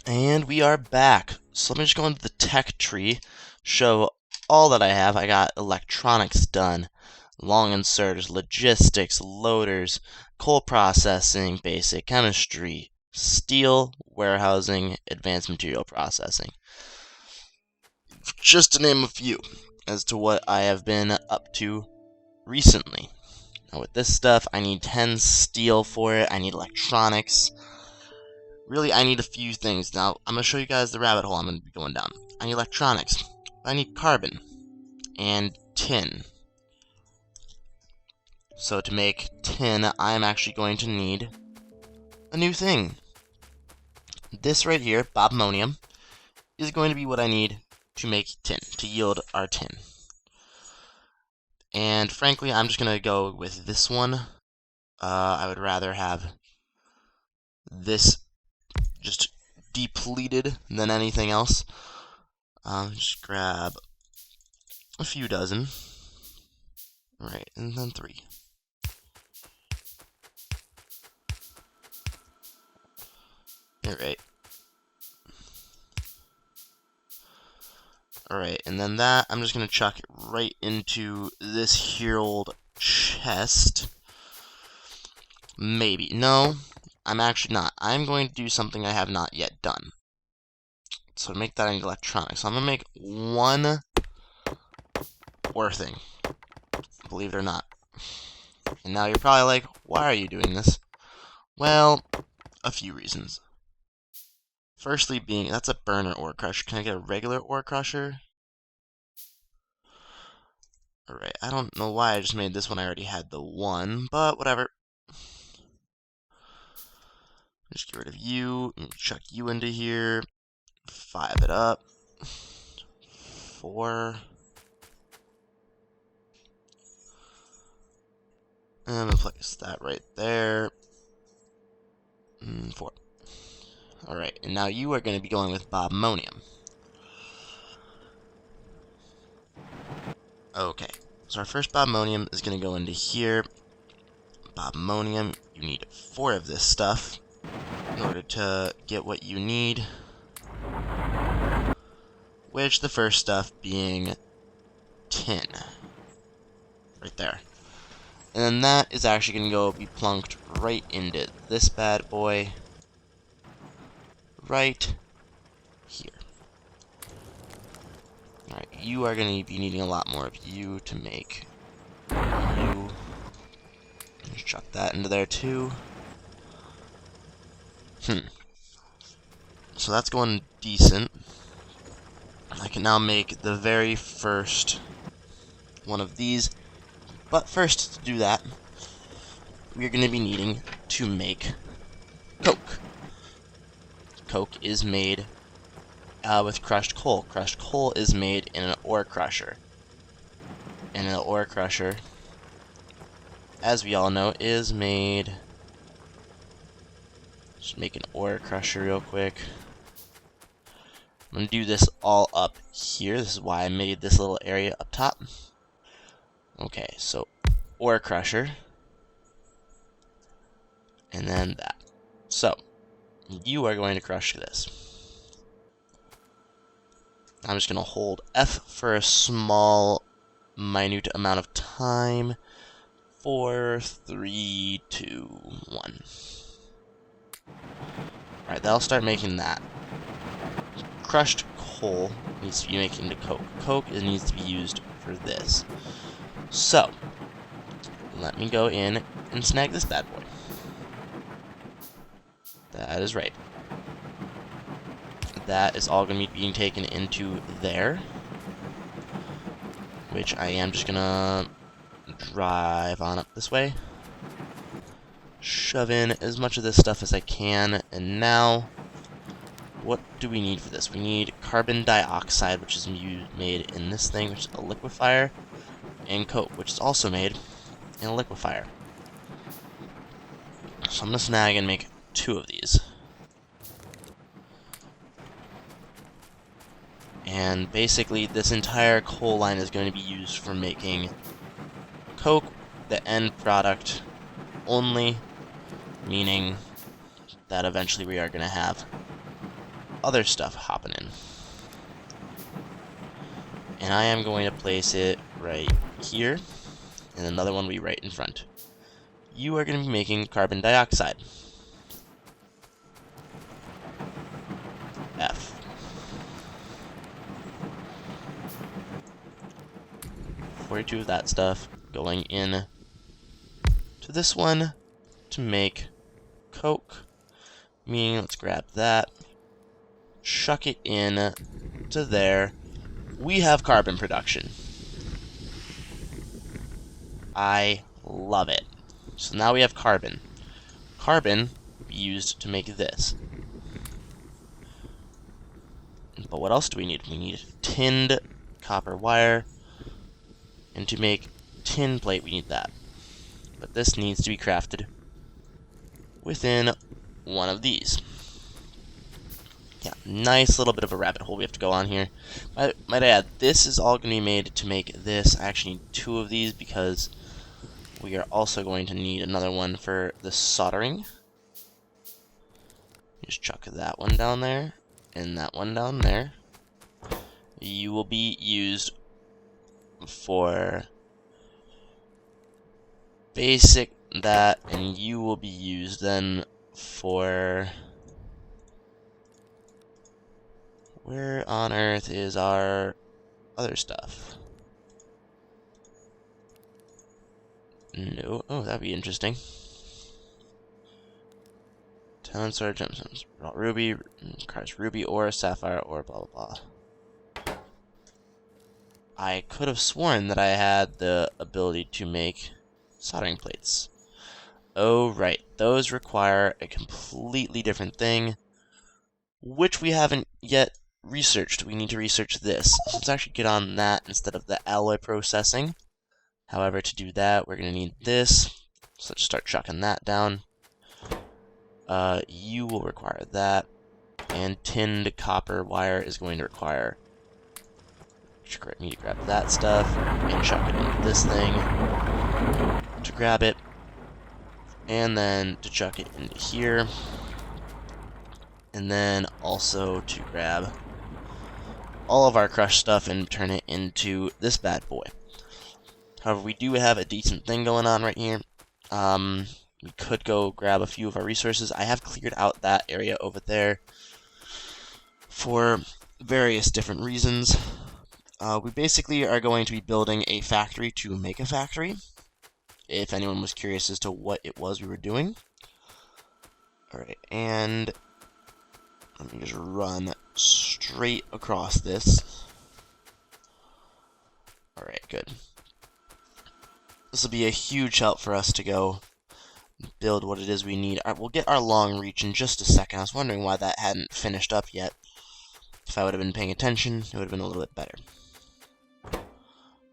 And we are back. So let me just go into the tech tree, show all that I have. I got electronics done, long inserters, logistics, loaders, coal processing, basic chemistry, steel, warehousing, advanced material processing. Just to name a few as to what I have been up to recently. Now with this stuff, I need 10 steel for it, I need electronics. Really, I need a few things. Now, I'm going to show you guys the rabbit hole I'm going to be going down. I need electronics. I need carbon. And tin. So to make tin, I'm actually going to need a new thing. This right here, bobmonium, is going to be what I need to make tin, to yield our tin. And frankly, I'm just going to go with this one. I would rather have this just depleted than anything else. Just grab a few dozen. Right, and then 3. Alright. Alright, and then that, I'm just going to chuck it right into this here old chest. Maybe. No, I'm actually not. I'm going to do something I have not yet done. So to make that, I need electronics. So I'm going to make one ore thing. Believe it or not. And now you're probably like, why are you doing this? Well, a few reasons. Firstly being, that's a burner ore crusher. Can I get a regular ore crusher? Alright, I don't know why I just made this one. I already had the one, but whatever. Just get rid of you, and chuck you into here. 5 it up. 4. And I'm going to place that right there. 4. Alright, and now you are going to be going with bobmonium. Okay, so our first bobmonium is going to go into here. Bobmonium, you need 4 of this stuff in order to get what you need. Which the first stuff being tin. Right there. And then that is actually going to go be plunked right into this bad boy. Right here. Alright, you are going to be needing a lot more of you to make you. Just chuck that into there too. So that's going decent. I can now make the very first one of these. But first, to do that, we're going to be needing to make coke. Coke is made with crushed coal. Crushed coal is made in an ore crusher. And an ore crusher, as we all know, is made... Just make an ore crusher real quick. I'm going to do this all up here. This is why I made this little area up top. Okay, so ore crusher. And then that. So, you are going to crush this. I'm just going to hold F for a small, minute amount of time. 4, 3, 2, 1. Alright, that'll start making that. Crushed coal needs to be making into coke. Coke needs to be used for this. So, let me go in and snag this bad boy. That is right. That is all going to be being taken into there. Which I am just going to drive on up this way. Shove in as much of this stuff as I can. And now, what do we need for this? We need carbon dioxide, which is made in this thing, which is a liquefier. And coke, which is also made in a liquefier. So I'm going to snag and make 2 of these. And basically, this entire coal line is going to be used for making coke, the end product only, meaning that eventually we are going to have other stuff hopping in. And I am going to place it right here, and another one will be right in front. You are going to be making carbon dioxide. F. $42 of that stuff going in to this one to make coke. Meaning, let's grab that, chuck it in to there. We have carbon production. I love it. So now we have carbon. Carbon used to make this. But what else do we need? We need tinned copper wire. And to make tin plate, we need that. But this needs to be crafted within one of these. Yeah, nice little bit of a rabbit hole we have to go on here. Might I add, this is all going to be made to make this. I actually need 2 of these because we are also going to need another one for the soldering. Just chuck that one down there, and that one down there. You will be used for basic that, and you will be used then for... Where on earth is our other stuff? No. Oh, that'd be interesting. Talent sword gemstones. Ruby, requires ruby ore, sapphire ore, blah blah blah. I could have sworn that I had the ability to make soldering plates. Oh, right. Those require a completely different thing, which we haven't yet researched. We need to research this. Let's actually get on that instead of the alloy processing. However, to do that, we're going to need this. So let's start chucking that down. You will require that. And tinned copper wire is going to require me to grab that stuff and chuck it into this thing to grab it. And then to chuck it into here. And then also to grab all of our crushed stuff and turn it into this bad boy. However, we do have a decent thing going on right here. We could go grab a few of our resources. I have cleared out that area over there for various different reasons. We basically are going to be building a factory to make a factory, if anyone was curious as to what it was we were doing. Alright, and let me just run straight across this. Alright, good. This will be a huge help for us to go build what it is we need. We'll get our long reach in just a second. I was wondering why that hadn't finished up yet. If I would have been paying attention, it would have been a little bit better.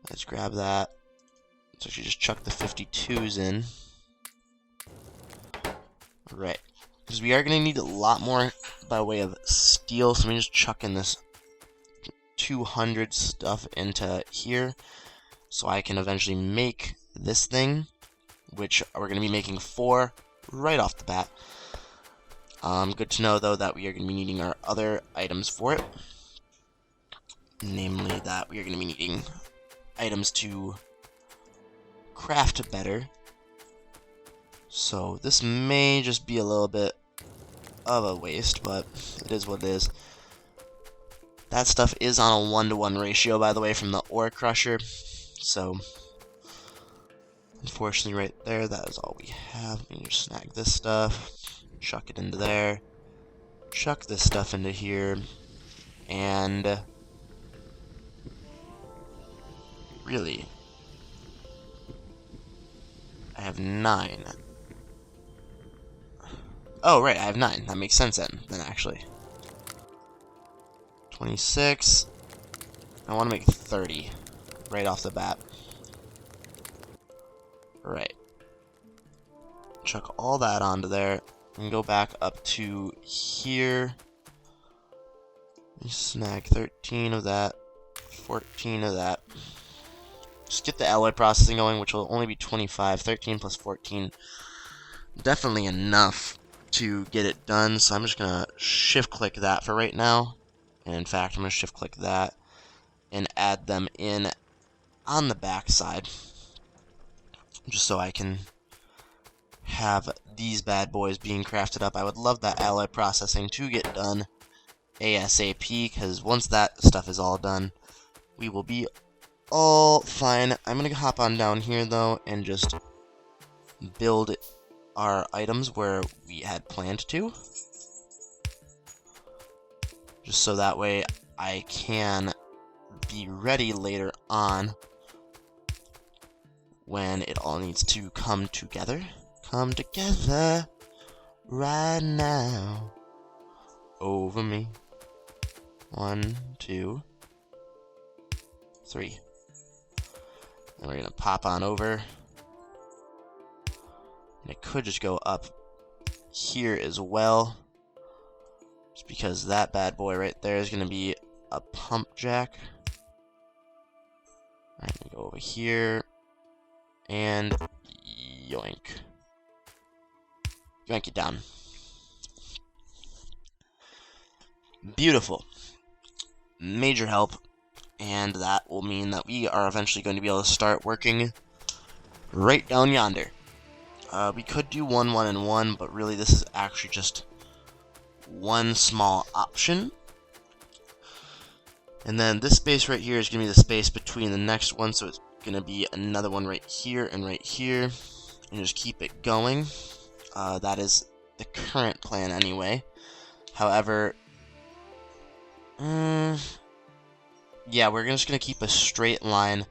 Let's grab that. Let's actually just chuck the 52s in. Right. Because we are going to need a lot more by way of steel, so let me just chuck in this 200 stuff into here, so I can eventually make this thing, which we're going to be making 4 right off the bat. Good to know, though, that we are going to be needing our other items for it. Namely, that we are going to be needing items to craft better. So this may just be a little bit of a waste, but it is what it is. That stuff is on a 1-to-1 ratio, by the way, from the ore crusher. So, unfortunately, right there, that is all we have. Let me just snag this stuff, chuck it into there, chuck this stuff into here, and really, I have 9. Oh, right, I have 9. That makes sense then, actually. 26. I want to make 30 right off the bat. Right. Chuck all that onto there and go back up to here. Snag 13 of that, 14 of that. Just get the alloy processing going, which will only be 25. 13 plus 14. Definitely enough to get it done, so I'm just gonna shift click that for right now. And in fact, I'm gonna shift click that and add them in on the back side, just so I can have these bad boys being crafted up. I would love that alloy processing to get done ASAP, because once that stuff is all done, we will be all fine. I'm gonna hop on down here though and just build our items where we had planned to, just so that way I can be ready later on when it all needs to come together. Come together right now over me. 1, 2, 3. And we're gonna pop on over. And it could just go up here as well, just because that bad boy right there is gonna be a pump jack. I'm gonna go over here and yoink. Yoink it down. Beautiful. Major help. And that will mean that we are eventually going to be able to start working right down yonder. We could do 1, 1, and 1, but really this is actually just one small option. And then this space right here is going to be the space between the next one, so it's going to be another one right here and right here. And just keep it going. That is the current plan anyway. However, yeah, we're just going to keep a straight line.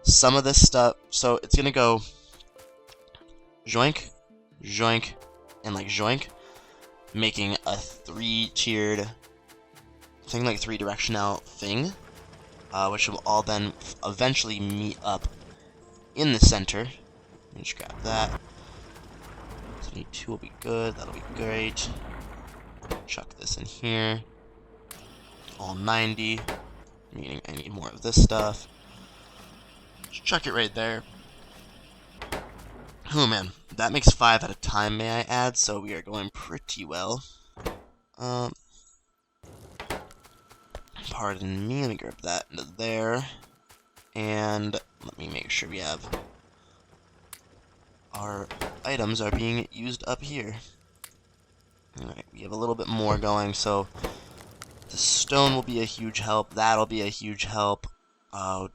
Some of this stuff, so it's going to go joink, joink, and like joink, making a 3-tiered thing, like 3-directional thing, which will all then eventually meet up in the center. Let me just grab that. 72 will be good, that'll be great. Chuck this in here. All 90, meaning I need more of this stuff. Just chuck it right there. Oh man, that makes 5 at a time, may I add, so we are going pretty well. Pardon me, let me grab that into there. And let me make sure we have our items are being used up here. Alright, we have a little bit more going, so the stone will be a huge help. That'll be a huge help.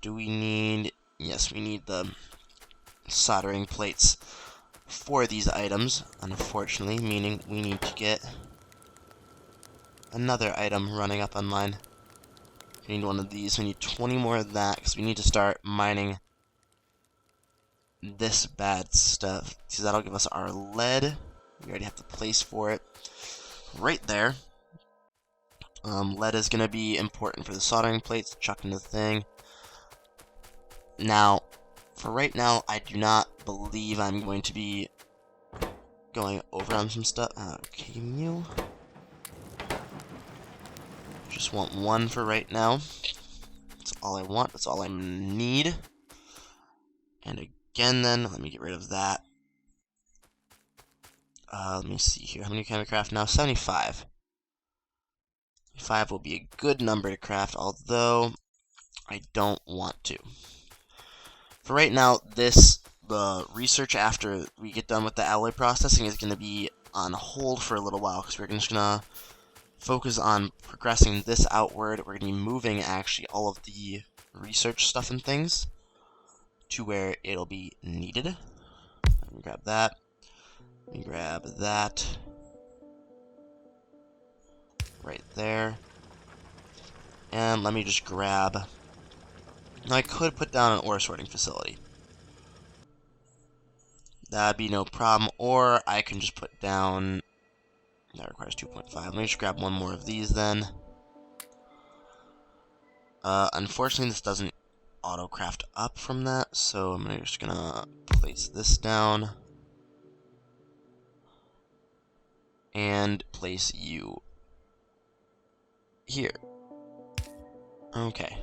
Do we need... Yes, we need the soldering plates for these items, unfortunately, meaning we need to get another item running up online. We need one of these. We need 20 more of that, because we need to start mining this bad stuff. So that'll give us our lead. We already have the place for it right there. Lead is going to be important for the soldering plates, chucked in the thing. Now, for right now, I do not believe I'm going to be going over on some stuff. Okay, you. Just want 1 for right now. That's all I want. That's all I need. And again, then, let me get rid of that. Let me see here. How many can I craft now? 75. 5 will be a good number to craft, although I don't want to. For right now, the research after we get done with the alloy processing is going to be on hold for a little while, because we're just going to focus on progressing this outward. We're going to be moving, actually, all of the research stuff and things to where it'll be needed. Let me grab that. Let me grab that. Right there. And let me just grab... Now I could put down an ore sorting facility. That'd be no problem. Or I can just put down... That requires 2.5. Let me just grab 1 more of these then. Unfortunately, this doesn't auto-craft up from that, so I'm just gonna place this down. And place you here. Okay.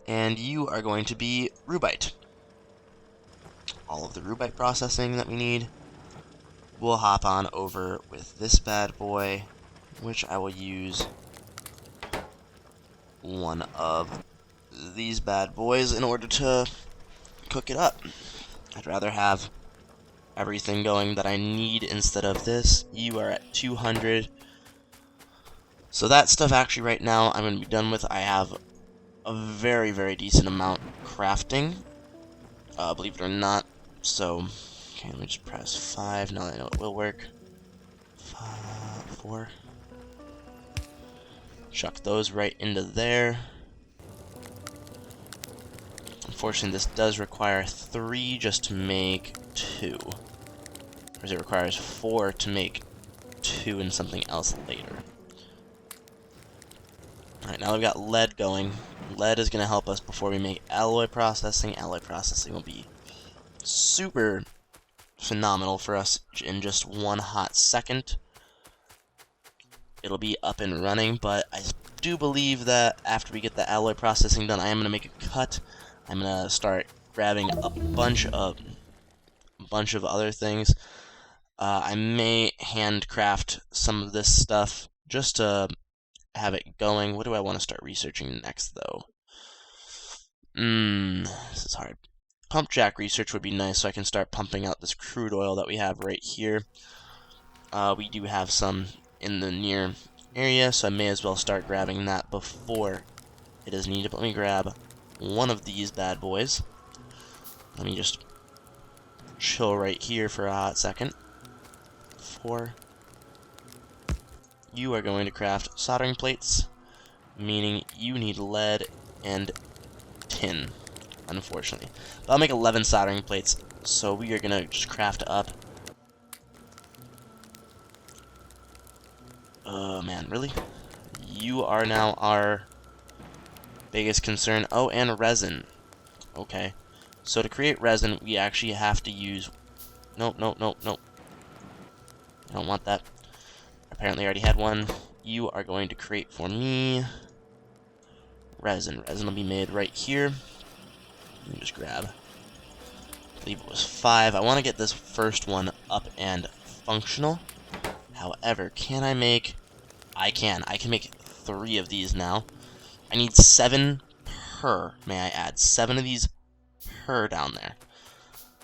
And you are going to be rubite. All of the rubite processing that we need. we'll hop on over with this bad boy, which I will use one of these bad boys in order to cook it up. I'd rather have everything going that I need instead of this. You are at 200. So that stuff actually right now I'm going to be done with. I have a very, very decent amount crafting, believe it or not. So, okay, let me just press 5. Now I know it will work. 4. Chuck those right into there. Unfortunately, this does require 3 just to make 2. Whereas it requires 4 to make 2 and something else later. Alright, now we've got lead going. Lead is going to help us before we make alloy processing. Alloy processing will be super phenomenal for us in just one hot second. It'll be up and running, but I do believe that after we get the alloy processing done, I am going to make a cut. I'm going to start grabbing a bunch of other things. I may handcraft some of this stuff just to have it going. What do I want to start researching next, though? This is hard. Pump jack research would be nice, so I can start pumping out this crude oil that we have right here. We do have some in the near area, so I may as well start grabbing that before it is needed. But let me grab one of these bad boys. Let me just chill right here for a hot second. 4. You are going to craft soldering plates, meaning you need lead and tin, unfortunately. But I'll make 11 soldering plates, so we are going to just craft up. Oh man, really? You are now our biggest concern. Oh, and resin. Okay. So to create resin, we actually have to use... Nope. I don't want that. Apparently I already had one. You are going to create for me resin. Resin will be made right here. Let me just grab. I believe it was 5. I want to get this first one up and functional. However, can I make... I can make 3 of these now. I need 7 per, may I add. 7 of these per down there.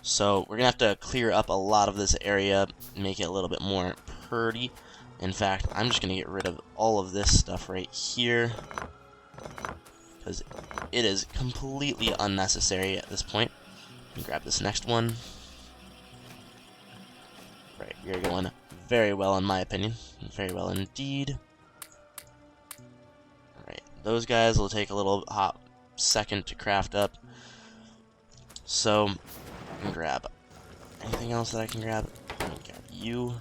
So we're going to have to clear up a lot of this area, make it a little bit more pretty. In fact, I'm just going to get rid of all of this stuff right here, because it is completely unnecessary at this point. Let me grab this next one. Right, you're going very well in my opinion. Very well indeed. Alright, those guys will take a little hot second to craft up. So, I can grab anything else that I can grab. Let me grab you.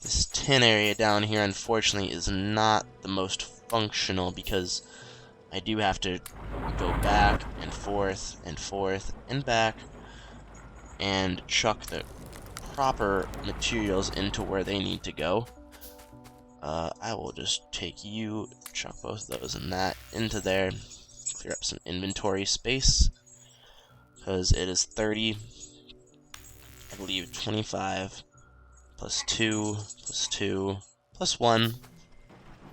This tin area down here, unfortunately, is not the most functional because I do have to go back and forth and back and chuck the proper materials into where they need to go. I will just take you, chuck both of those and that into there, clear up some inventory space, because it is 30, I believe 25, plus 2, plus 2, plus 1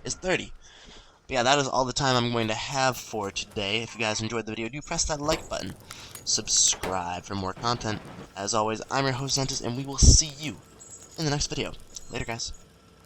is 30. But yeah, that is all the time I'm going to have for today. If you guys enjoyed the video, do press that like button. Subscribe for more content. As always, I'm your host, Zentis, and we will see you in the next video. Later, guys.